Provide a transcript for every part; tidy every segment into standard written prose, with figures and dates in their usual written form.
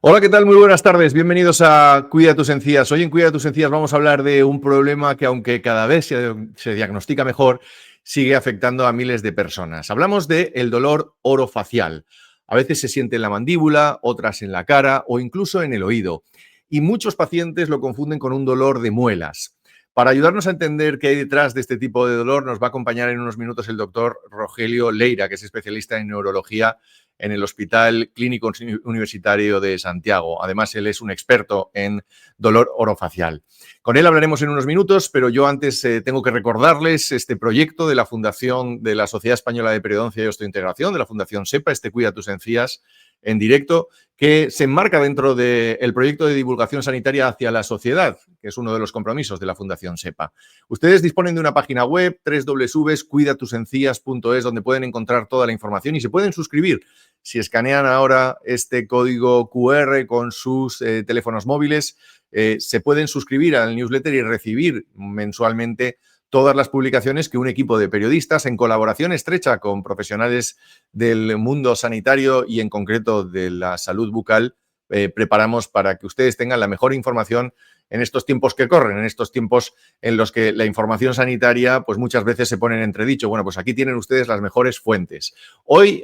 Hola, ¿qué tal? Muy buenas tardes. Bienvenidos a Cuida tus encías. Hoy en Cuida tus encías vamos a hablar de un problema que, aunque cada vez se diagnostica mejor, sigue afectando a miles de personas. Hablamos del dolor orofacial. A veces se siente en la mandíbula, otras en la cara o incluso en el oído. Y muchos pacientes lo confunden con un dolor de muelas. Para ayudarnos a entender qué hay detrás de este tipo de dolor, nos va a acompañar en unos minutos el doctor Rogelio Leira, que es especialista en neurología en el Hospital Clínico Universitario de Santiago. Además, él es un experto en dolor orofacial. Con él hablaremos en unos minutos, pero yo antes tengo que recordarles este proyecto de la Fundación de la Sociedad Española de Periodoncia y Osteointegración, de la Fundación SEPA, Cuida tus encías en directo, que se enmarca dentro del proyecto de divulgación sanitaria hacia la sociedad, que es uno de los compromisos de la Fundación SEPA. Ustedes disponen de una página web, www.cuidatusencías.es, donde pueden encontrar toda la información y se pueden suscribir. Si escanean ahora este código QR con sus teléfonos móviles, se pueden suscribir al newsletter y recibir mensualmente todas las publicaciones que un equipo de periodistas, en colaboración estrecha con profesionales del mundo sanitario y en concreto de la salud bucal, preparamos para que ustedes tengan la mejor información en estos tiempos que corren, en estos tiempos en los que la información sanitaria pues muchas veces se pone en entredicho. Bueno, pues aquí tienen ustedes las mejores fuentes. Hoy,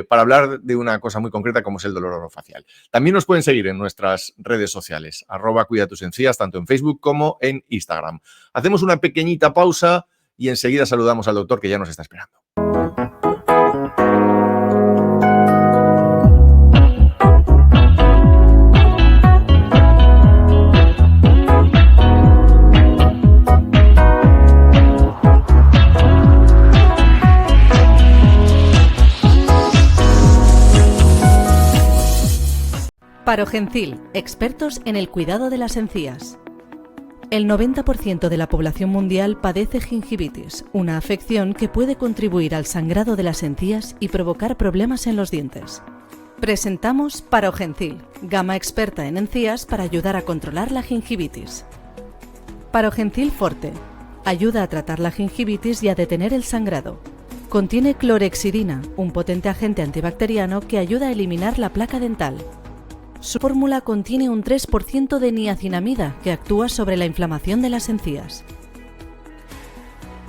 para hablar de una cosa muy concreta como es el dolor orofacial. También nos pueden seguir en nuestras redes sociales, @cuidatusencías, tanto en Facebook como en Instagram. Hacemos una pequeñita pausa y enseguida saludamos al doctor que ya nos está esperando. Parogencil, expertos en el cuidado de las encías. El 90% de la población mundial padece gingivitis, una afección que puede contribuir al sangrado de las encías y provocar problemas en los dientes. Presentamos Parogencil, gama experta en encías para ayudar a controlar la gingivitis. Parogencil Forte, ayuda a tratar la gingivitis y a detener el sangrado. Contiene clorhexidina, un potente agente antibacteriano que ayuda a eliminar la placa dental. Su fórmula contiene un 3% de niacinamida que actúa sobre la inflamación de las encías.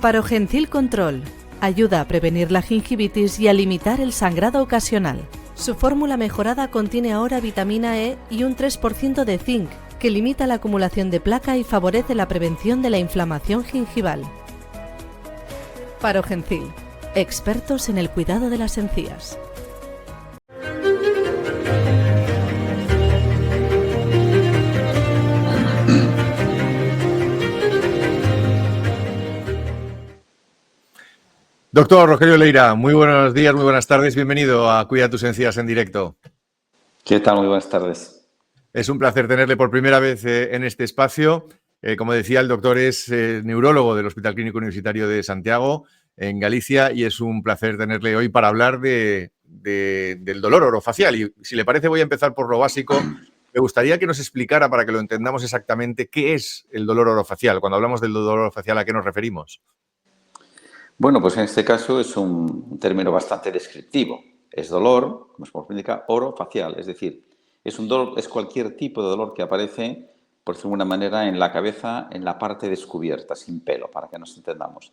Parogencil Control ayuda a prevenir la gingivitis y a limitar el sangrado ocasional. Su fórmula mejorada contiene ahora vitamina E y un 3% de zinc que limita la acumulación de placa y favorece la prevención de la inflamación gingival. Parogencil, expertos en el cuidado de las encías. Doctor Rogelio Leira, muy buenos días, muy buenas tardes. Bienvenido a Cuida tus encías en directo. ¿Qué tal? Muy buenas tardes. Es un placer tenerle por primera vez en este espacio. Como decía, el doctor es neurólogo del Hospital Clínico Universitario de Santiago, en Galicia, y es un placer tenerle hoy para hablar del dolor orofacial. Y si le parece, voy a empezar por lo básico. Me gustaría que nos explicara, para que lo entendamos exactamente, qué es el dolor orofacial. Cuando hablamos del dolor orofacial, ¿a qué nos referimos? Bueno, pues en este caso es un término bastante descriptivo. Es dolor, como se indica, orofacial, es decir, es un dolor, es cualquier tipo de dolor que aparece, por decirlo de alguna manera, en la cabeza, en la parte descubierta, sin pelo, para que nos entendamos.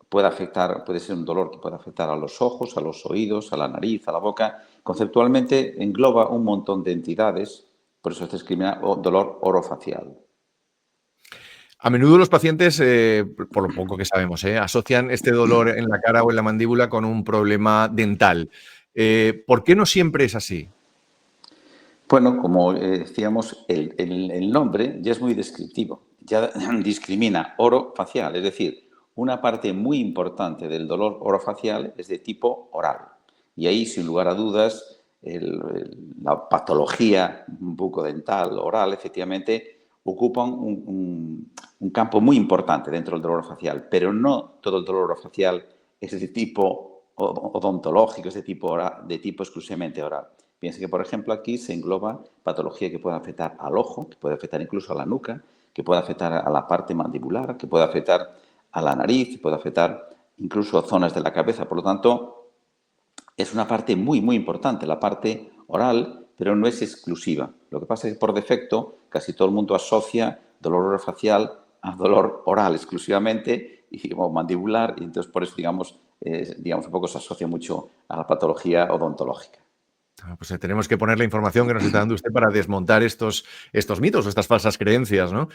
Puede ser un dolor que puede afectar a los ojos, a los oídos, a la nariz, a la boca. Conceptualmente engloba un montón de entidades, por eso se discrimina dolor orofacial. A menudo los pacientes, por lo poco que sabemos, asocian este dolor en la cara o en la mandíbula con un problema dental. ¿Por qué no siempre es así? Bueno, como decíamos, el nombre ya es muy descriptivo. Ya discrimina orofacial, es decir, una parte muy importante del dolor orofacial es de tipo oral. Y ahí, sin lugar a dudas, la patología bucodental oral, efectivamente, ocupan un campo muy importante dentro del dolor orofacial, pero no todo el dolor orofacial es de tipo odontológico, es de tipo exclusivamente oral. Piensa que, por ejemplo, aquí se engloba patología que puede afectar al ojo, que puede afectar incluso a la nuca, que puede afectar a la parte mandibular, que puede afectar a la nariz, puede afectar incluso a zonas de la cabeza. Por lo tanto, es una parte muy, muy importante, la parte oral, pero no es exclusiva. Lo que pasa es que por defecto casi todo el mundo asocia dolor orofacial a dolor oral exclusivamente o mandibular, y entonces por eso, digamos, un poco se asocia mucho a la patología odontológica. Pues tenemos que poner la información que nos está dando usted para desmontar estos mitos o estas falsas creencias, ¿no?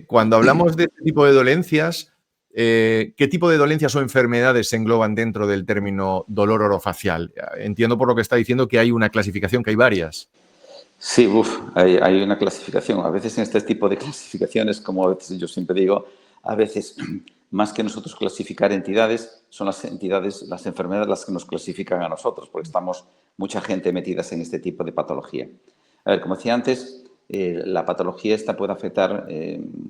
Cuando hablamos de este tipo de dolencias, ¿qué tipo de dolencias o enfermedades se engloban dentro del término dolor orofacial? Entiendo por lo que está diciendo que hay una clasificación, que hay varias. Sí, hay una clasificación. A veces en este tipo de clasificaciones, como a veces yo siempre digo, a veces más que nosotros clasificar entidades, son las entidades, las enfermedades las que nos clasifican a nosotros, porque estamos mucha gente metidas en este tipo de patología. A ver, como decía antes, la patología esta puede afectar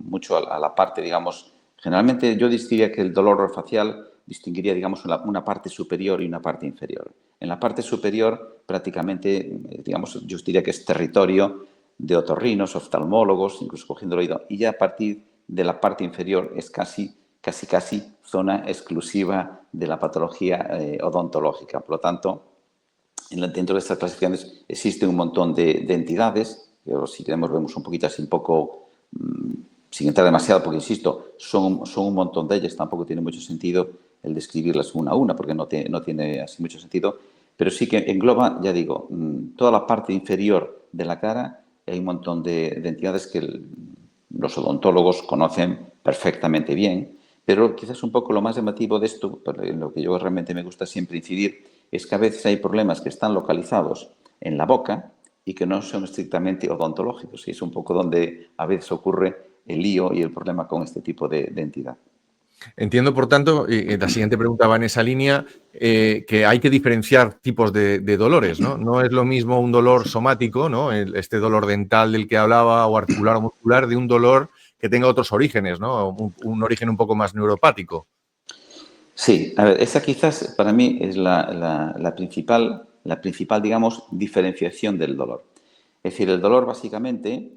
mucho a la parte, digamos, generalmente yo diría que el dolor orofacial distinguiría, digamos, una parte superior y una parte inferior. En la parte superior, prácticamente, digamos, yo diría que es territorio de otorrinos, oftalmólogos, incluso cogiendo el oído. Y ya a partir de la parte inferior es casi zona exclusiva de la patología odontológica. Por lo tanto, dentro de estas clasificaciones existen un montón de entidades, que si queremos vemos un poquito así, un poco, sin entrar demasiado, porque insisto, son un montón de ellas, tampoco tiene mucho sentido el describirlas una a una, porque no tiene así mucho sentido, pero sí que engloba, ya digo, toda la parte inferior de la cara. Hay un montón de entidades que los odontólogos conocen perfectamente bien, pero quizás un poco lo más llamativo de esto, en lo que yo realmente me gusta siempre incidir, es que a veces hay problemas que están localizados en la boca y que no son estrictamente odontológicos, y es un poco donde a veces ocurre el lío y el problema con este tipo de entidad. Entiendo, por tanto, y la siguiente pregunta va en esa línea, que hay que diferenciar tipos de dolores, ¿no? No es lo mismo un dolor somático, ¿no? Este dolor dental del que hablaba, o articular o muscular, de un dolor que tenga otros orígenes, ¿no? Un origen un poco más neuropático. Sí, a ver, esa quizás para mí es la principal, digamos, diferenciación del dolor. Es decir, el dolor básicamente,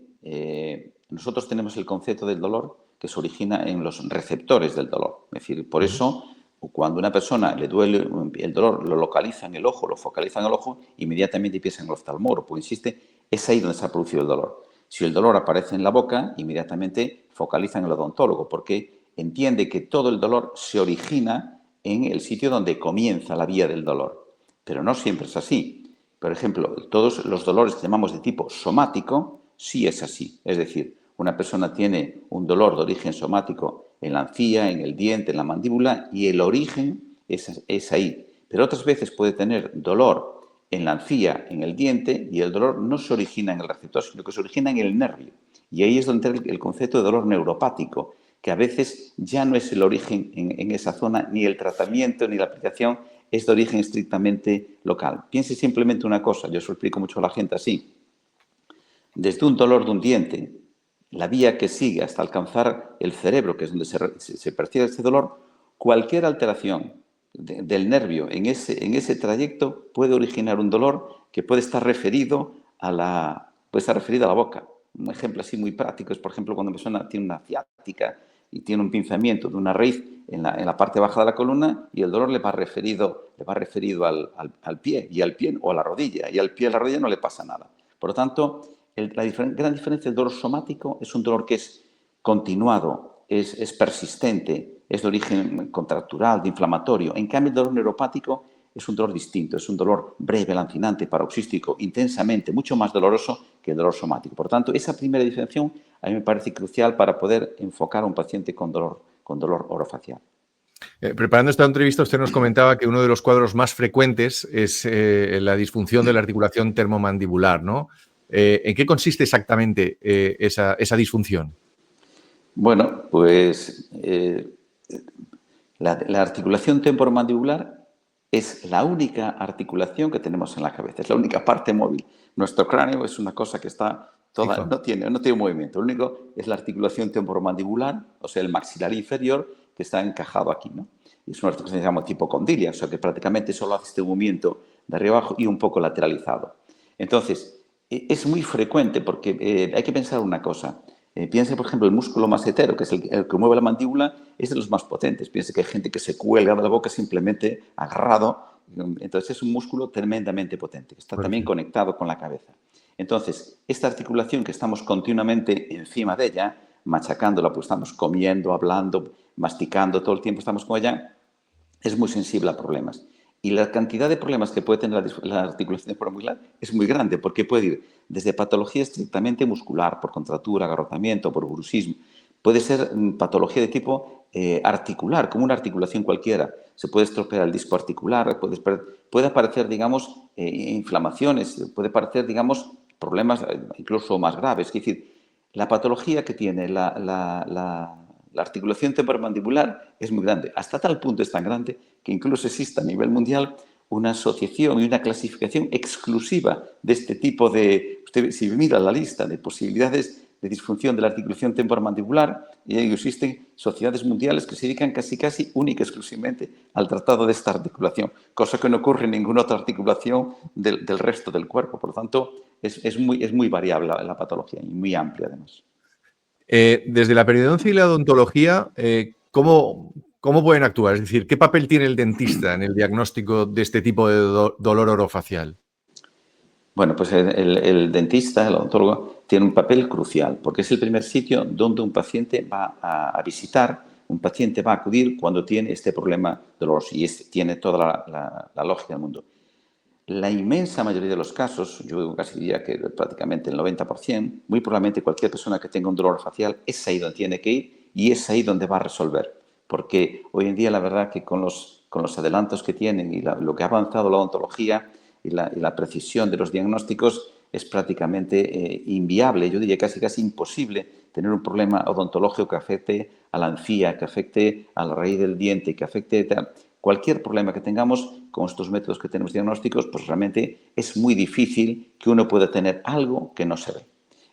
nosotros tenemos el concepto del dolor que se origina en los receptores del dolor. Es decir, por eso cuando a una persona le duele el dolor, lo localiza en el ojo, lo focaliza en el ojo, inmediatamente piensa en el oftalmólogo, porque insiste, es ahí donde se ha producido el dolor. Si el dolor aparece en la boca, inmediatamente focaliza en el odontólogo, porque entiende que todo el dolor se origina en el sitio donde comienza la vía del dolor. Pero no siempre es así. Por ejemplo, todos los dolores que llamamos de tipo somático, sí es así. Es decir, una persona tiene un dolor de origen somático en la encía, en el diente, en la mandíbula, y el origen es ahí. Pero otras veces puede tener dolor en la encía, en el diente, y el dolor no se origina en el receptor, sino que se origina en el nervio. Y ahí es donde entra el concepto de dolor neuropático, que a veces ya no es el origen en esa zona, ni el tratamiento, ni la aplicación, es de origen estrictamente local. Piense simplemente una cosa, yo se lo explico mucho a la gente así. Desde un dolor de un diente, la vía que sigue hasta alcanzar el cerebro, que es donde se percibe ese dolor, cualquier alteración del nervio en ese trayecto puede originar un dolor que puede estar referido a la boca. Un ejemplo así muy práctico es, por ejemplo, cuando una persona tiene una ciática y tiene un pinzamiento de una raíz en la parte baja de la columna, y el dolor le va referido al pie, y al pie o a la rodilla, y al pie y a la rodilla no le pasa nada. Por lo tanto, la gran diferencia del dolor somático es un dolor que es continuado, es persistente, es de origen contractural, de inflamatorio. En cambio, el dolor neuropático es un dolor distinto, es un dolor breve, lancinante, paroxístico, intensamente, mucho más doloroso que el dolor somático. Por tanto, esa primera diferenciación a mí me parece crucial para poder enfocar a un paciente con dolor orofacial. Preparando esta entrevista, usted nos comentaba que uno de los cuadros más frecuentes es la disfunción de la articulación termomandibular, ¿no? ¿En qué consiste exactamente esa disfunción? Bueno, pues la articulación temporomandibular es la única articulación que tenemos en la cabeza, es la única parte móvil. Nuestro cráneo es una cosa que está toda, no tiene movimiento. Lo único es la articulación temporomandibular, o sea, el maxilar inferior, que está encajado aquí, ¿no? Y es una articulación que se llama tipo condilia, o sea, que prácticamente solo hace este movimiento de arriba abajo y un poco lateralizado. Entonces, es muy frecuente porque hay que pensar una cosa. Piense, por ejemplo, el músculo massetero, que es el que mueve la mandíbula, es de los más potentes. Piense que hay gente que se cuelga de la boca simplemente agarrado. Entonces, es un músculo tremendamente potente, que está también conectado con la cabeza. Entonces, esta articulación que estamos continuamente encima de ella, machacándola, pues estamos comiendo, hablando, masticando, todo el tiempo estamos con ella, es muy sensible a problemas. Y la cantidad de problemas que puede tener la articulación temporomandíbular es muy grande, porque puede ir desde patología estrictamente muscular, por contractura, agarrotamiento, por bruxismo. Puede ser patología de tipo articular, como una articulación cualquiera. Se puede estropear el disco articular, puede aparecer, digamos, inflamaciones, puede aparecer, digamos, problemas incluso más graves. Es decir, la patología que tiene la articulación temporomandibular es muy grande. Hasta tal punto es tan grande que incluso existe a nivel mundial una asociación y una clasificación exclusiva de este tipo de... Usted, si mira la lista de posibilidades de disfunción de la articulación temporomandibular, y existen sociedades mundiales que se dedican casi única y exclusivamente al tratado de esta articulación, cosa que no ocurre en ninguna otra articulación del resto del cuerpo. Por lo tanto, es muy variable la patología y muy amplia además. Desde la periodoncia y la odontología, ¿cómo pueden actuar? Es decir, ¿qué papel tiene el dentista en el diagnóstico de este tipo de dolor orofacial? Bueno, pues el dentista, el odontólogo, tiene un papel crucial, porque es el primer sitio donde un paciente va a visitar, un paciente va a acudir cuando tiene este problema doloroso, y tiene toda la lógica del mundo. La inmensa mayoría de los casos, yo casi diría que prácticamente el 90%, muy probablemente cualquier persona que tenga un dolor facial es ahí donde tiene que ir y es ahí donde va a resolver. Porque hoy en día la verdad que con los adelantos que tienen y lo que ha avanzado la odontología y la precisión de los diagnósticos es prácticamente inviable, yo diría casi imposible tener un problema odontológico que afecte a la encía, que afecte a la raíz del diente, que afecte... Cualquier problema que tengamos con estos métodos que tenemos diagnósticos, pues realmente es muy difícil que uno pueda tener algo que no se ve.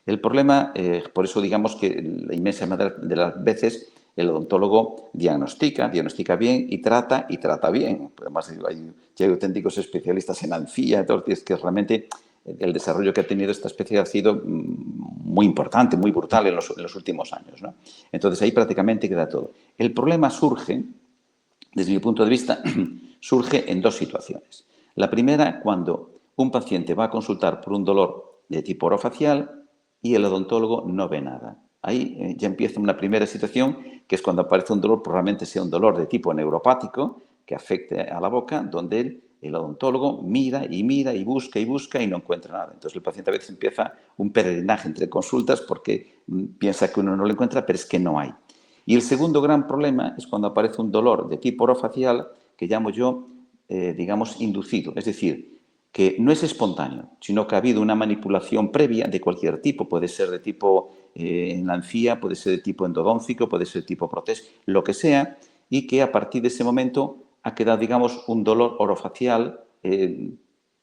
El problema, por eso digamos que la inmensa mayoría de las veces el odontólogo diagnostica bien y trata bien. Además hay auténticos especialistas en encía, entonces que realmente el desarrollo que ha tenido esta especie ha sido muy importante, muy brutal en los últimos años, ¿no? Entonces ahí prácticamente queda todo. El problema surge, desde mi punto de vista, surge en dos situaciones. La primera, cuando un paciente va a consultar por un dolor de tipo orofacial y el odontólogo no ve nada. Ahí ya empieza una primera situación, que es cuando aparece un dolor, probablemente sea un dolor de tipo neuropático que afecte a la boca, donde el odontólogo mira y busca y no encuentra nada. Entonces el paciente a veces empieza un peregrinaje entre consultas porque piensa que uno no lo encuentra, pero es que no hay. Y el segundo gran problema es cuando aparece un dolor de tipo orofacial que llamo yo, digamos, inducido. Es decir, que no es espontáneo, sino que ha habido una manipulación previa de cualquier tipo. Puede ser de tipo en la encía, puede ser de tipo endodóncico, puede ser de tipo protésico, lo que sea, y que a partir de ese momento ha quedado, digamos, un dolor orofacial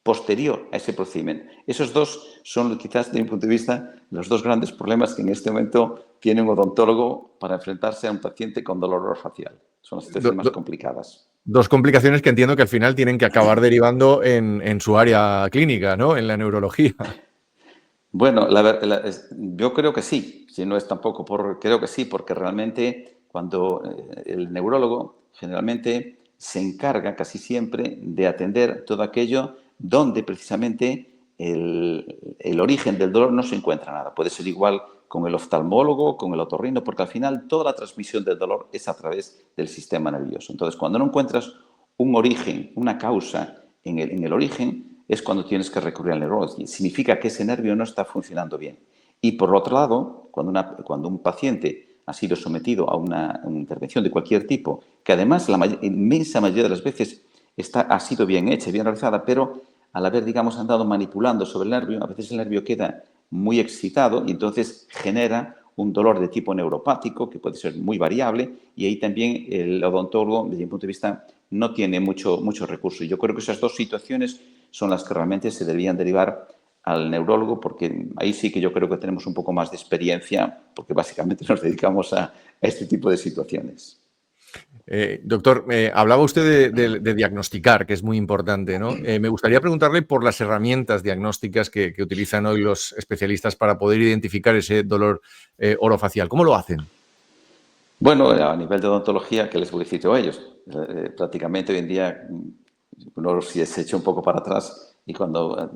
posterior a ese procedimiento. Esos dos son, quizás, desde mi punto de vista, los dos grandes problemas que en este momento tiene un odontólogo para enfrentarse a un paciente con dolor orofacial. Son las situaciones más complicadas. Dos complicaciones que entiendo que al final tienen que acabar derivando en su área clínica, ¿no? En la neurología. Bueno, yo creo que sí, si no es tampoco creo que sí, porque realmente cuando el neurólogo generalmente se encarga casi siempre de atender todo aquello donde precisamente el origen del dolor no se encuentra nada. Puede ser igual con el oftalmólogo, con el otorrino, porque al final toda la transmisión del dolor es a través del sistema nervioso. Entonces, cuando no encuentras un origen, una causa en el origen, es cuando tienes que recurrir al neurólogo. Significa que ese nervio no está funcionando bien. Y por otro lado, cuando un paciente ha sido sometido a una intervención de cualquier tipo, que además la inmensa mayoría de las veces ha sido bien hecha, bien realizada, pero al haber, digamos, andado manipulando sobre el nervio, a veces el nervio queda muy excitado y entonces genera un dolor de tipo neuropático que puede ser muy variable, y ahí también el odontólogo, desde mi punto de vista, no tiene mucho recurso. Y yo creo que esas dos situaciones son las que realmente se deberían derivar al neurólogo, porque ahí sí que yo creo que tenemos un poco más de experiencia, porque básicamente nos dedicamos a este tipo de situaciones. Doctor, hablaba usted de diagnosticar, que es muy importante, ¿no? Me gustaría preguntarle por las herramientas diagnósticas que utilizan hoy los especialistas para poder identificar ese dolor orofacial. ¿Cómo lo hacen? Bueno, a nivel de odontología, ¿qué les voy a decir yo a ellos? Prácticamente hoy en día uno se echa un poco para atrás y cuando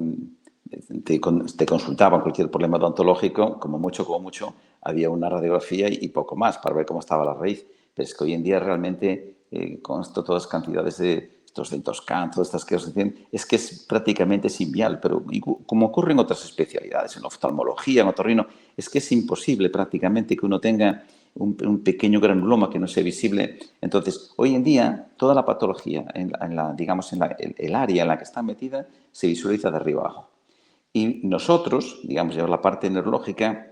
te consultaban cualquier problema odontológico, como mucho, había una radiografía y poco más para ver cómo estaba la raíz. Pero es que hoy en día realmente, con todas las cantidades de estos dentoscan, todas estas cosas, es que es prácticamente inviable. Pero como ocurre en otras especialidades, en la oftalmología, en otorrino, es que es imposible prácticamente que uno tenga un pequeño granuloma que no sea visible. Entonces, hoy en día, toda la patología, digamos, el área en la que está metida, se visualiza de arriba abajo. Y nosotros, digamos, ya la parte neurológica,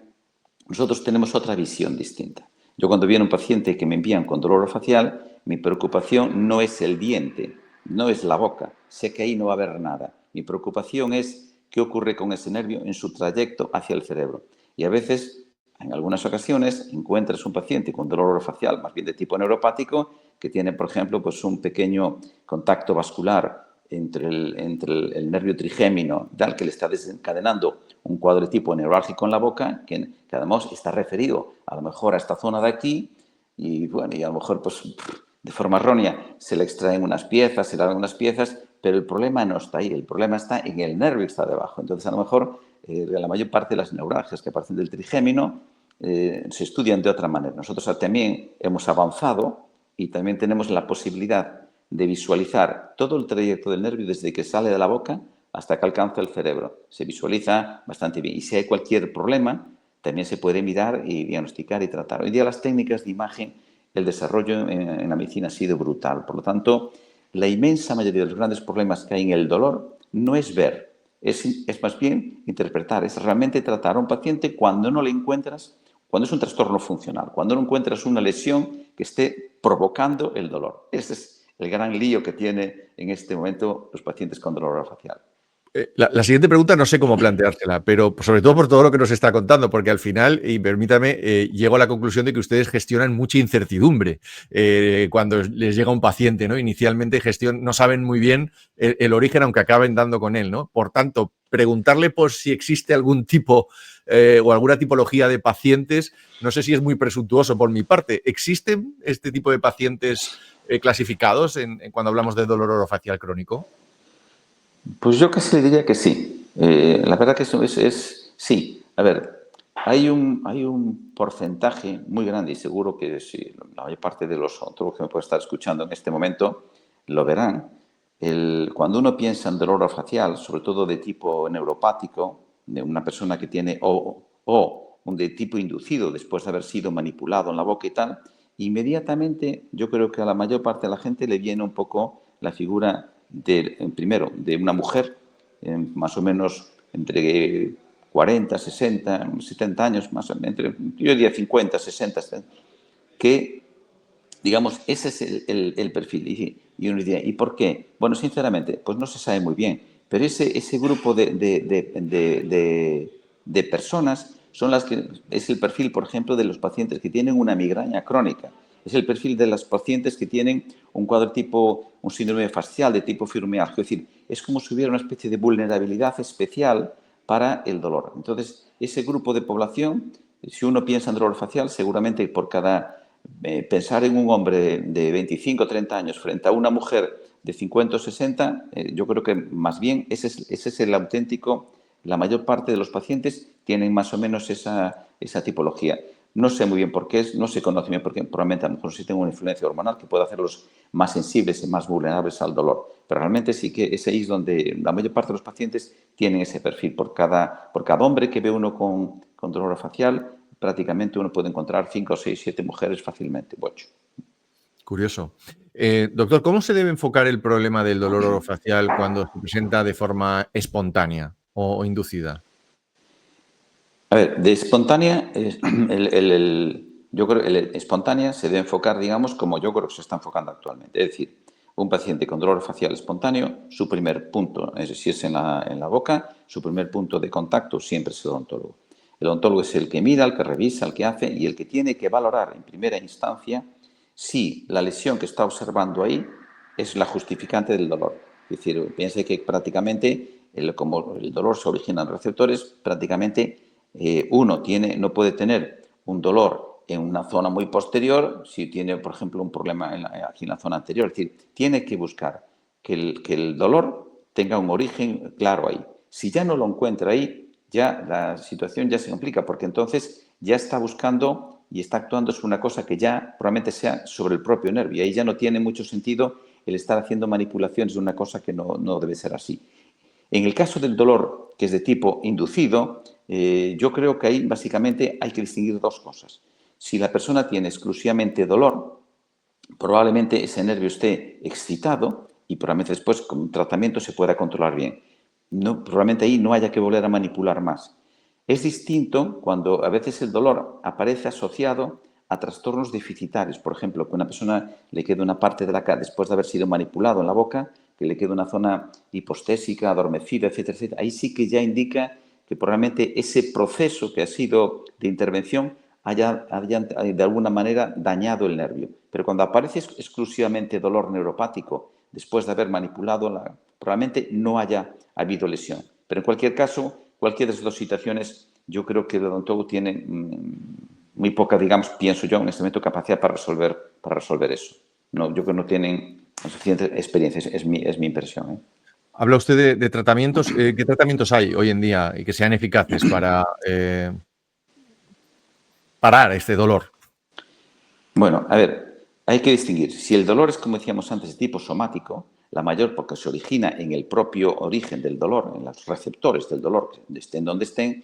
nosotros tenemos otra visión distinta. Yo cuando viene un paciente que me envían con dolor orofacial, mi preocupación no es el diente, no es la boca. Sé que ahí no va a haber nada. Mi preocupación es qué ocurre con ese nervio en su trayecto hacia el cerebro. Y a veces, en algunas ocasiones, encuentras un paciente con dolor orofacial, más bien de tipo neuropático, que tiene, por ejemplo, pues un pequeño contacto vascular entre el nervio trigémino, tal que le está desencadenando un cuadro de tipo neurálgico en la boca, que además está referido a lo mejor a esta zona de aquí, y bueno, y a lo mejor pues de forma errónea se le extraen unas piezas, se le dan unas piezas, pero el problema no está ahí, el problema está en el nervio que está debajo. Entonces, a lo mejor la mayor parte de las neuralgias que aparecen del trigémino se estudian de otra manera. Nosotros también hemos avanzado y también tenemos la posibilidad de visualizar todo el trayecto del nervio desde que sale de la boca hasta que alcanza el cerebro. Se visualiza bastante bien. Y si hay cualquier problema, también se puede mirar y diagnosticar y tratar. Hoy día las técnicas de imagen, el desarrollo en la medicina ha sido brutal. Por lo tanto, la inmensa mayoría de los grandes problemas que hay en el dolor no es ver, es más bien interpretar, es realmente tratar a un paciente cuando no le encuentras, cuando es un trastorno funcional, cuando no encuentras una lesión que esté provocando el dolor. Ese es el gran lío que tiene en este momento los pacientes con dolor orofacial. La siguiente pregunta no sé cómo planteársela, pero sobre todo por todo lo que nos está contando, porque al final, y permítame, llego a la conclusión de que ustedes gestionan mucha incertidumbre cuando les llega un paciente, ¿no? Inicialmente no saben muy bien el origen, aunque acaben dando con él, ¿no? Por tanto, preguntarle por si existe algún tipo o alguna tipología de pacientes, no sé si es muy presuntuoso por mi parte. ¿Existen este tipo de pacientes clasificados cuando hablamos de dolor orofacial crónico? Pues yo casi le diría que sí. La verdad que eso es sí. A ver, hay un porcentaje muy grande y seguro que si la mayor parte de los odontólogos que me pueden estar escuchando en este momento lo verán. Cuando uno piensa en dolor orofacial, sobre todo de tipo neuropático, de una persona que tiene o un de tipo inducido después de haber sido manipulado en la boca y tal, inmediatamente yo creo que a la mayor parte de la gente le viene un poco la figura primero, de una mujer, más o menos entre 40, 60, 70 años, más o menos, yo diría 50, 60, 70, que, digamos, ese es el perfil. Y uno diría, ¿y por qué? Bueno, sinceramente, pues no se sabe muy bien, pero ese grupo de personas son las que es el perfil, por ejemplo, de los pacientes que tienen una migraña crónica. Es el perfil de los pacientes que tienen un cuadro tipo, un síndrome facial de tipo fibromialgia. Es decir, es como si hubiera una especie de vulnerabilidad especial para el dolor. Entonces, ese grupo de población, si uno piensa en dolor facial, seguramente por cada pensar en un hombre de 25 o 30 años frente a una mujer de 50 o 60, yo creo que más bien ese es el auténtico. La mayor parte de los pacientes tienen más o menos esa tipología. No sé muy bien por qué, no se conoce bien por qué, probablemente a lo mejor sí tengo una influencia hormonal que puede hacerlos más sensibles y más vulnerables al dolor. Pero realmente sí que es ahí donde la mayor parte de los pacientes tienen ese perfil. Por cada hombre que ve uno con dolor facial, prácticamente uno puede encontrar 5, 6, 7 mujeres fácilmente, 8. Curioso. Doctor, ¿cómo se debe enfocar el problema del dolor orofacial cuando se presenta de forma espontánea o inducida? A ver, de espontánea, yo creo que espontánea se debe enfocar, digamos, como yo creo que se está enfocando actualmente. Es decir, un paciente con dolor facial espontáneo, su primer punto, si es en la boca, su primer punto de contacto siempre es el odontólogo. El odontólogo es el que mira, el que revisa, el que hace y el que tiene que valorar en primera instancia si la lesión que está observando ahí es la justificante del dolor. Es decir, piense que prácticamente, como el dolor se origina en receptores, prácticamente uno no puede tener un dolor en una zona muy posterior si tiene, por ejemplo, un problema aquí en la zona anterior. Es decir, tiene que buscar que el dolor tenga un origen claro ahí. Si ya no lo encuentra ahí, ya la situación ya se complica, porque entonces ya está buscando y está actuando sobre una cosa que ya probablemente sea sobre el propio nervio. Ahí ya no tiene mucho sentido el estar haciendo manipulaciones de una cosa que no debe ser así. En el caso del dolor, que es de tipo inducido, yo creo que ahí básicamente hay que distinguir dos cosas. Si la persona tiene exclusivamente dolor, probablemente ese nervio esté excitado y probablemente después con un tratamiento se pueda controlar bien. Probablemente ahí no haya que volver a manipular más. Es distinto cuando a veces el dolor aparece asociado a trastornos deficitarios. Por ejemplo, que a una persona le quede una parte de la cara después de haber sido manipulado en la boca, que le quede una zona hipostésica, adormecida, etcétera, etcétera. Ahí sí que ya indica que probablemente ese proceso que ha sido de intervención haya de alguna manera dañado el nervio. Pero cuando aparece exclusivamente dolor neuropático después de haber manipulado, probablemente no haya habido lesión. Pero en cualquier caso, cualquiera de las dos situaciones, yo creo que el odontólogo tiene muy poca, digamos, pienso yo, en este momento, capacidad para resolver eso. No, yo creo que no tienen suficiente experiencia, es mi impresión, ¿eh? Habla usted de tratamientos. ¿Qué tratamientos hay hoy en día y que sean eficaces para parar este dolor? Bueno, a ver, hay que distinguir. Si el dolor es, como decíamos antes, de tipo somático, la mayor porque se origina en el propio origen del dolor, en los receptores del dolor, estén donde estén,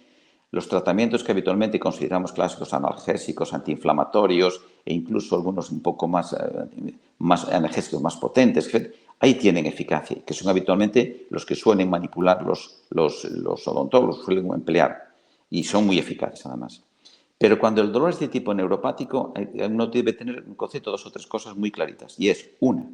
los tratamientos que habitualmente consideramos clásicos, analgésicos, antiinflamatorios e incluso algunos un poco más analgésicos, más potentes, ahí tienen eficacia, que son habitualmente los que suelen manipular los odontólogos, suelen emplear, y son muy eficaces además. Pero cuando el dolor es de tipo neuropático, uno debe tener un concepto, dos o tres cosas muy claritas. Y es, una,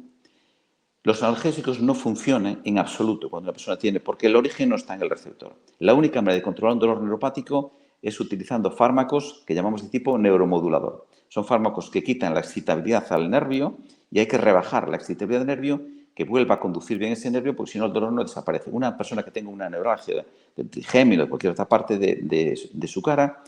los analgésicos no funcionan en absoluto cuando la persona tiene, porque el origen no está en el receptor. La única manera de controlar un dolor neuropático es utilizando fármacos que llamamos de tipo neuromodulador. Son fármacos que quitan la excitabilidad al nervio y hay que rebajar la excitabilidad del nervio que vuelva a conducir bien ese nervio, porque si no el dolor no desaparece. Una persona que tenga una neuralgia del trigémino o de cualquier otra parte de su cara,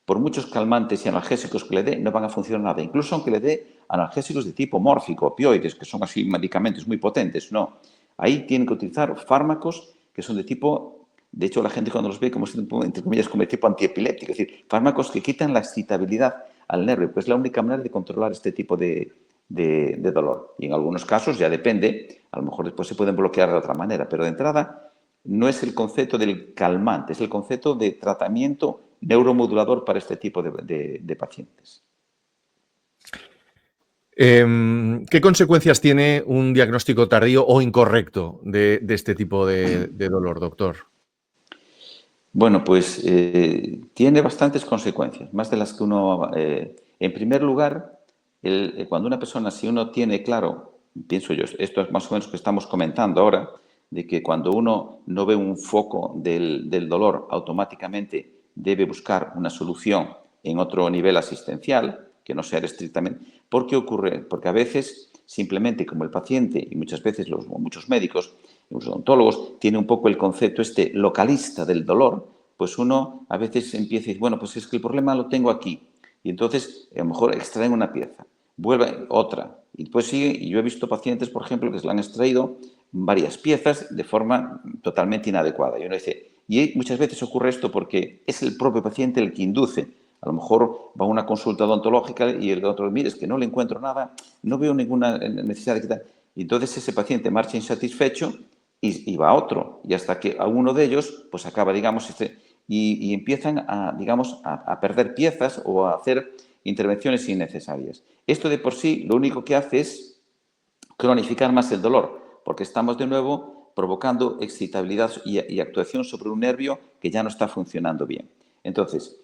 por muchos calmantes y analgésicos que le dé, no van a funcionar nada. Incluso aunque le dé analgésicos de tipo mórfico, opioides, que son así medicamentos muy potentes, no. Ahí tienen que utilizar fármacos que son de tipo, de hecho la gente cuando los ve como, entre comillas, como de tipo antiepiléptico, es decir, fármacos que quitan la excitabilidad al nervio, pues es la única manera de controlar este tipo de dolor. Y en algunos casos ya depende, a lo mejor después se pueden bloquear de otra manera, pero de entrada no es el concepto del calmante, es el concepto de tratamiento neuromodulador para este tipo de pacientes. ¿Qué consecuencias tiene un diagnóstico tardío o incorrecto de este tipo de dolor, doctor? Bueno, pues tiene bastantes consecuencias, más de las que uno... en primer lugar, cuando una persona, si uno tiene claro, pienso yo, esto es más o menos lo que estamos comentando ahora, de que cuando uno no ve un foco del dolor, automáticamente debe buscar una solución en otro nivel asistencial, que no sea estrictamente... ¿Por qué ocurre? Porque a veces, simplemente como el paciente, y muchas veces muchos médicos, los odontólogos, tienen un poco el concepto localista del dolor, pues uno a veces empieza y dice, bueno, pues es que el problema lo tengo aquí. Y entonces, a lo mejor extraen una pieza, vuelve otra, y después sigue, y yo he visto pacientes, por ejemplo, que se le han extraído varias piezas de forma totalmente inadecuada. Y uno dice, y muchas veces ocurre esto porque es el propio paciente el que induce. A lo mejor va a una consulta odontológica y el otro, mire, es que no le encuentro nada, no veo ninguna necesidad de quitar. Y entonces ese paciente marcha insatisfecho y va a otro. Y hasta que a uno de ellos, pues acaba, digamos, y empiezan a perder piezas o a hacer intervenciones innecesarias. Esto de por sí lo único que hace es cronificar más el dolor, porque estamos de nuevo provocando excitabilidad y actuación sobre un nervio que ya no está funcionando bien. Entonces,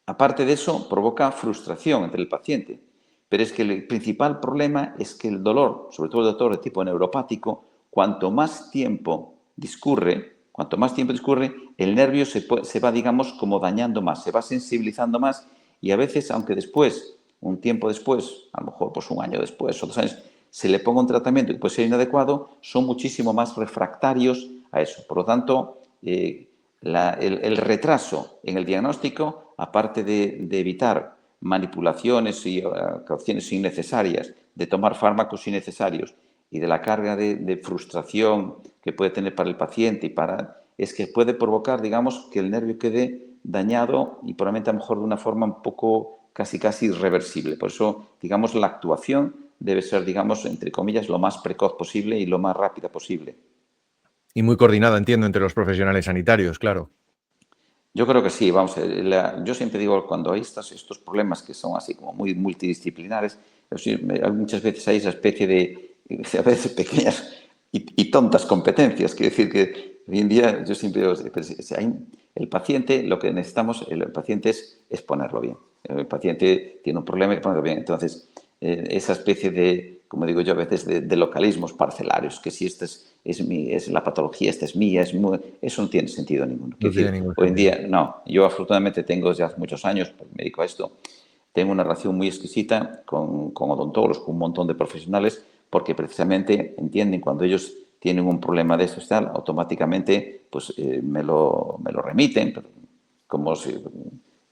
aparte de eso, provoca frustración entre el paciente. Pero es que el principal problema es que el dolor, sobre todo el dolor de tipo neuropático, cuanto más tiempo discurre, el nervio se va, digamos, como dañando más, se va sensibilizando más y a veces, aunque después, un tiempo después, a lo mejor pues un año después o 2 años, se le ponga un tratamiento que puede ser inadecuado, son muchísimo más refractarios a eso. Por lo tanto, el retraso en el diagnóstico, aparte de evitar manipulaciones y acciones innecesarias, de tomar fármacos innecesarios y de la carga de frustración que puede tener para el paciente y para es que puede provocar, digamos, que el nervio quede dañado y probablemente a lo mejor de una forma un poco casi irreversible. Por eso, digamos, la actuación debe ser, digamos, entre comillas, lo más precoz posible y lo más rápida posible. Y muy coordinada, entiendo, entre los profesionales sanitarios, claro. Yo creo que sí, vamos, yo siempre digo, cuando hay estos problemas que son así como muy multidisciplinares, muchas veces hay esa especie de, a veces pequeñas y tontas competencias. Quiere decir que hoy en día yo siempre digo, el paciente, lo que necesitamos, el paciente es ponerlo bien. El paciente tiene un problema y ponerlo bien. Entonces, esa especie de, como digo yo a veces, de localismos parcelarios, que si esta es la patología, esta es mía, eso no tiene sentido ninguno. No Es tiene decir, ningún hoy en sentido. día, no, yo afortunadamente tengo ya hace muchos años, pues me dedico a esto, tengo una relación muy exquisita con odontólogos, con un montón de profesionales, porque precisamente entienden cuando ellos tienen un problema de eso y tal, automáticamente pues, me lo remiten, como si,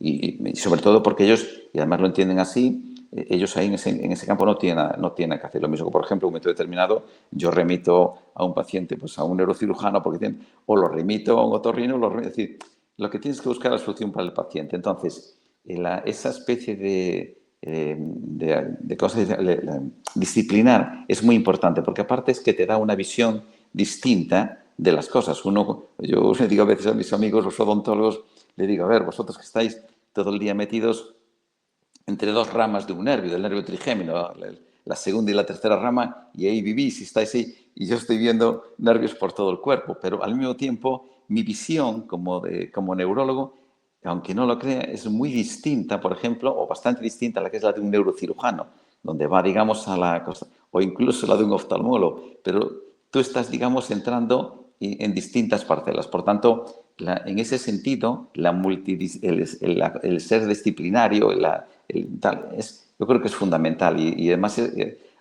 y sobre todo porque ellos, y además lo entienden así, ellos ahí en ese campo no tienen que hacer lo mismo que, por ejemplo, en un momento determinado yo remito a un paciente pues, a un neurocirujano o lo remito a un otorrino, es decir, lo que tienes que buscar es la solución para el paciente. Entonces, esa especie de cosas disciplinar es muy importante, porque aparte es que te da una visión distinta de las cosas. Yo le digo a veces a mis amigos, los odontólogos, le digo, a ver, vosotros que estáis todo el día metidos entre dos ramas de un nervio, del nervio trigémino, la segunda y la tercera rama, y ahí vivís y estáis ahí, y yo estoy viendo nervios por todo el cuerpo, pero al mismo tiempo mi visión como neurólogo, aunque no lo crea, es muy distinta, por ejemplo, o bastante distinta a la que es la de un neurocirujano, donde va, digamos, a la cosa, o incluso la de un oftalmólogo, pero tú estás, digamos, entrando en distintas parcelas. Por tanto, en ese sentido, el ser disciplinario, yo creo que es fundamental y además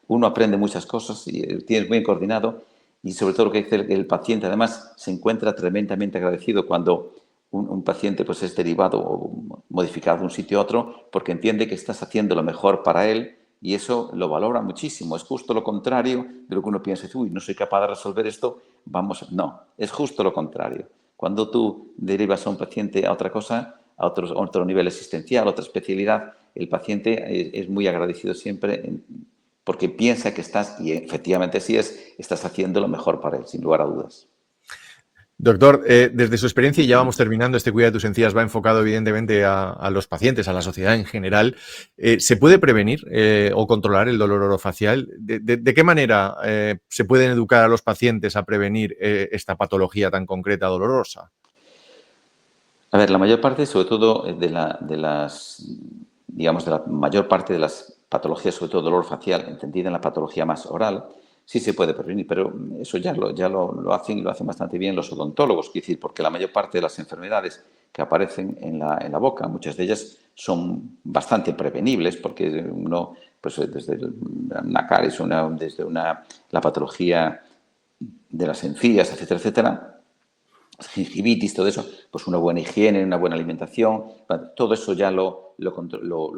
uno aprende muchas cosas y tienes muy coordinado y sobre todo lo que dice el paciente, además se encuentra tremendamente agradecido cuando un paciente pues, es derivado o modificado de un sitio a otro porque entiende que estás haciendo lo mejor para él y eso lo valora muchísimo. Es justo lo contrario de lo que uno piensa, uy, no soy capaz de resolver esto, no, es justo lo contrario. Cuando tú derivas a un paciente a otra cosa, a otro nivel existencial, a otra especialidad, el paciente es muy agradecido siempre porque piensa que y efectivamente así estás haciendo lo mejor para él, sin lugar a dudas. Doctor, desde su experiencia, y ya vamos terminando, este Cuida de tus encías va enfocado evidentemente a los pacientes, a la sociedad en general. ¿Se puede prevenir o controlar el dolor orofacial? ¿De qué manera se pueden educar a los pacientes a prevenir esta patología tan concreta, dolorosa? A ver, la mayor parte, sobre todo digamos, de la mayor parte de las patologías, sobre todo dolor facial, entendida en la patología más oral, sí se puede prevenir, pero eso ya lo hacen y lo hacen bastante bien los odontólogos, quiero decir, porque la mayor parte de las enfermedades que aparecen en la boca, muchas de ellas son bastante prevenibles, porque uno, pues desde una caries, la patología de las encías, etcétera, etcétera, gingivitis, todo eso, pues una buena higiene, una buena alimentación, todo eso ya lo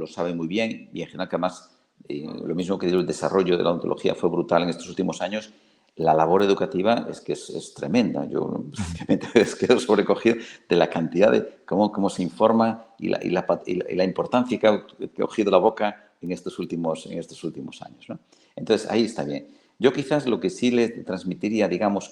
sabe muy bien y en general que además lo mismo que el desarrollo de la odontología fue brutal en estos últimos años, la labor educativa es que es tremenda. Yo prácticamente quedo sobrecogido de la cantidad de cómo se informa y la importancia que ha cogido la boca en estos últimos años, ¿no? Entonces, ahí está bien. Yo quizás lo que sí le transmitiría, digamos,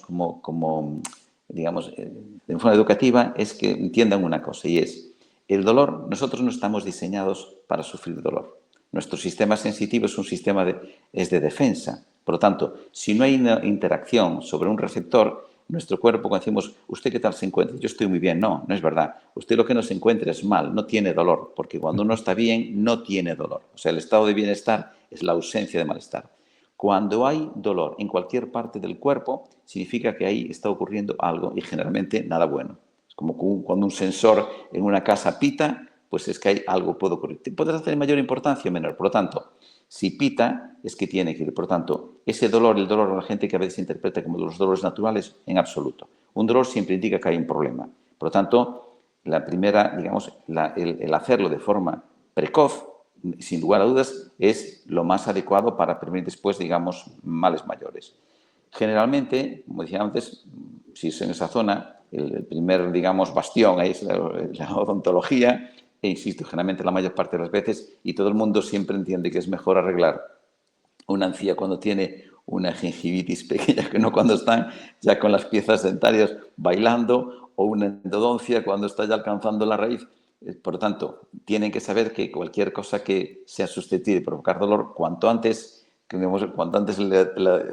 digamos, de forma educativa, es que entiendan una cosa y es, el dolor, nosotros no estamos diseñados para sufrir dolor. Nuestro sistema sensitivo es un sistema de defensa. Por lo tanto, si no hay una interacción sobre un receptor, nuestro cuerpo, cuando decimos, ¿usted qué tal se encuentra? Yo estoy muy bien. No, no es verdad. Usted lo que no se encuentra es mal, no tiene dolor, porque cuando uno está bien, no tiene dolor. O sea, el estado de bienestar es la ausencia de malestar. Cuando hay dolor en cualquier parte del cuerpo, significa que ahí está ocurriendo algo y generalmente nada bueno. Es como cuando un sensor en una casa pita, pues es que hay algo puede ocurrir. Podrá tener mayor importancia o menor. Por lo tanto, si pita, es que tiene que ir. Por lo tanto, el dolor a la gente que a veces interpreta como los dolores naturales, en absoluto. Un dolor siempre indica que hay un problema. Por lo tanto, la primera, digamos, el hacerlo de forma precoz, sin lugar a dudas, es lo más adecuado para prevenir después, digamos, males mayores. Generalmente, como decía antes, si es en esa zona, el primer, digamos, bastión es la odontología, e insisto, generalmente la mayor parte de las veces, y todo el mundo siempre entiende que es mejor arreglar una encía cuando tiene una gingivitis pequeña que no cuando están ya con las piezas dentarias bailando, o una endodoncia cuando está ya alcanzando la raíz. Por lo tanto, tienen que saber que cualquier cosa que sea susceptible de provocar dolor, cuanto antes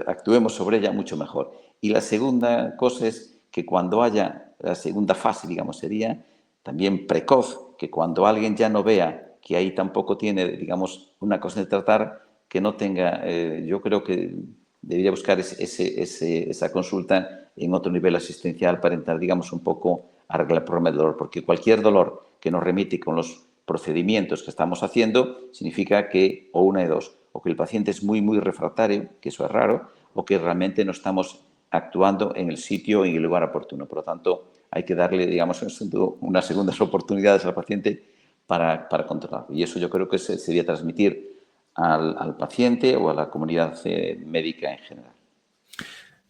actuemos sobre ella, mucho mejor. Y la segunda cosa es que cuando haya, la segunda fase, digamos, sería también precoz, que cuando alguien ya no vea que ahí tampoco tiene, digamos, una cosa de tratar, que no tenga, yo creo que debería buscar esa consulta en otro nivel asistencial para intentar, digamos, un poco arreglar el problema del dolor, porque cualquier dolor que nos remite con los procedimientos que estamos haciendo significa que, o una de dos, o que el paciente es muy, muy refractario, que eso es raro, o que realmente no estamos actuando en el sitio y en el lugar oportuno. Por lo tanto, hay que darle, digamos, unas segundas oportunidades al paciente para controlarlo. Y eso yo creo que se debería transmitir al paciente o a la comunidad médica en general.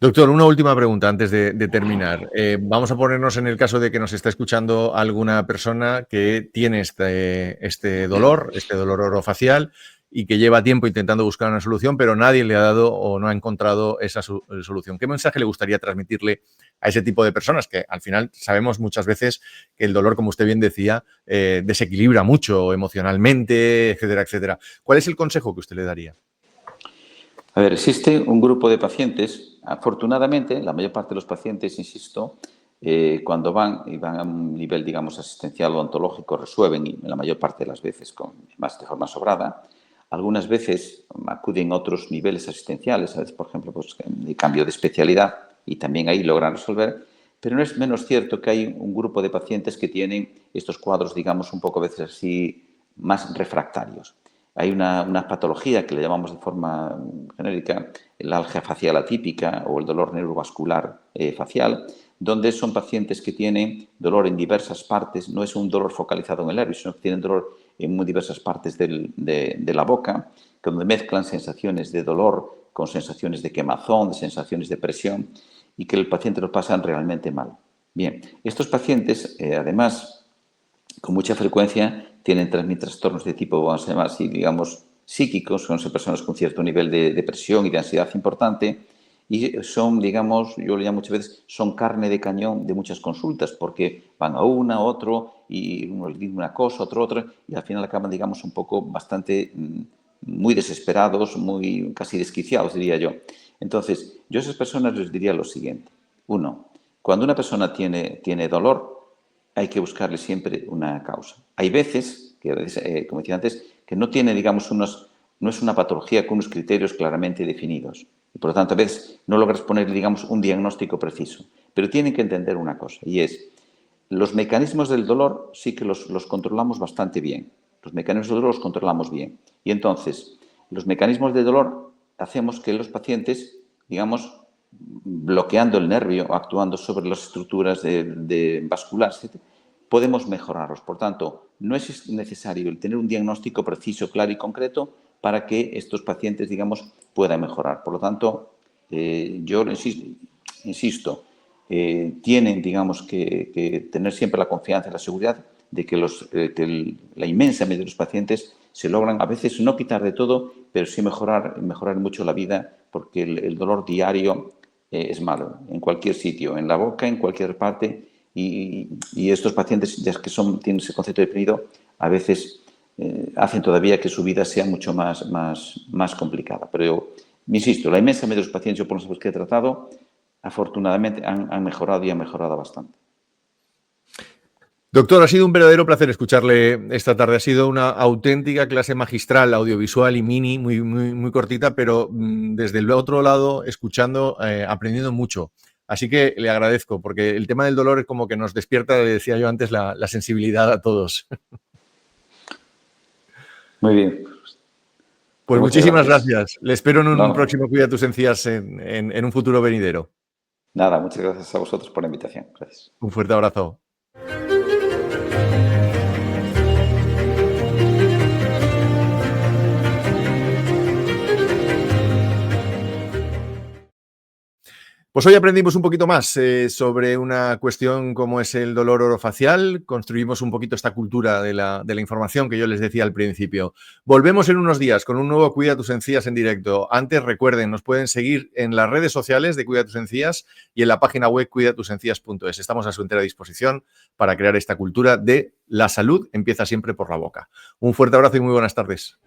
Doctor, una última pregunta antes de terminar. Vamos a ponernos en el caso de que nos está escuchando alguna persona que tiene este dolor orofacial y que lleva tiempo intentando buscar una solución, pero nadie le ha dado o no ha encontrado esa solución. ¿Qué mensaje le gustaría transmitirle a ese tipo de personas que al final sabemos muchas veces que el dolor, como usted bien decía, desequilibra mucho emocionalmente, etcétera, etcétera? ¿Cuál es el consejo que usted le daría? A ver, existe un grupo de pacientes, afortunadamente, la mayor parte de los pacientes, insisto, cuando van a un nivel, digamos, asistencial o ontológico, resuelven, y la mayor parte de las veces de forma sobrada. Algunas veces acuden a otros niveles asistenciales, ¿sabes? Por ejemplo, pues, de cambio de especialidad, y también ahí logran resolver. Pero no es menos cierto que hay un grupo de pacientes que tienen estos cuadros, digamos, un poco a veces así más refractarios. Hay una patología que le llamamos de forma genérica la algia facial atípica o el dolor neurovascular facial, donde son pacientes que tienen dolor en diversas partes, no es un dolor focalizado en el nervio, sino que tienen dolor en muy diversas partes de la boca, donde mezclan sensaciones de dolor con sensaciones de quemazón, de sensaciones de presión, y que el paciente lo pasan realmente mal. Bien, estos pacientes, además, con mucha frecuencia tienen trastornos de tipo, vamos a llamar así, digamos, psíquicos, son personas con cierto nivel de depresión y de ansiedad importante, y son, digamos, yo lo llamo muchas veces, son carne de cañón de muchas consultas, porque van a otro, y uno le dice una cosa, otra, y al final acaban, digamos, un poco bastante, muy desesperados, muy casi desquiciados, diría yo. Entonces, yo a esas personas les diría lo siguiente. Uno, cuando una persona tiene dolor, hay que buscarle siempre una causa. Hay veces, como decía antes, que no tiene, digamos, no es una patología con unos criterios claramente definidos. Y por lo tanto, a veces no logras poner, digamos, un diagnóstico preciso. Pero tienen que entender una cosa, y es, los mecanismos del dolor sí que los controlamos bastante bien. Los mecanismos del dolor los controlamos bien. Y entonces, los mecanismos del dolor hacemos que los pacientes, digamos, bloqueando el nervio o actuando sobre las estructuras vasculares, etc., podemos mejorarlos. Por tanto, no es necesario tener un diagnóstico preciso, claro y concreto para que estos pacientes, digamos, puedan mejorar. Por lo tanto, yo insisto, tienen, digamos, que tener siempre la confianza y la seguridad de que la inmensa mayoría de los pacientes se logran, a veces no quitar de todo, pero sí mejorar mucho la vida, porque el dolor diario es malo, en cualquier sitio, en la boca, en cualquier parte, y estos pacientes, ya que tienen ese concepto definido, a veces hacen todavía que su vida sea mucho más complicada. Pero yo insisto, la inmensa mayoría de los pacientes, yo por los que he tratado, afortunadamente han mejorado y han mejorado bastante. Doctor, ha sido un verdadero placer escucharle esta tarde. Ha sido una auténtica clase magistral, audiovisual y mini, muy, muy, muy cortita, pero desde el otro lado, escuchando, aprendiendo mucho. Así que le agradezco, porque el tema del dolor es como que nos despierta, le decía yo antes, la sensibilidad a todos. Muy bien. Pues muchísimas gracias. Le espero en un próximo Cuida tus Encías en un futuro venidero. Nada, muchas gracias a vosotros por la invitación. Gracias. Un fuerte abrazo. Pues hoy aprendimos un poquito más sobre una cuestión como es el dolor orofacial. Construimos un poquito esta cultura de la información que yo les decía al principio. Volvemos en unos días con un nuevo Cuida tus encías en directo. Antes, recuerden, nos pueden seguir en las redes sociales de Cuida tus encías y en la página web cuidatusencías.es. Estamos a su entera disposición para crear esta cultura de la salud empieza siempre por la boca. Un fuerte abrazo y muy buenas tardes.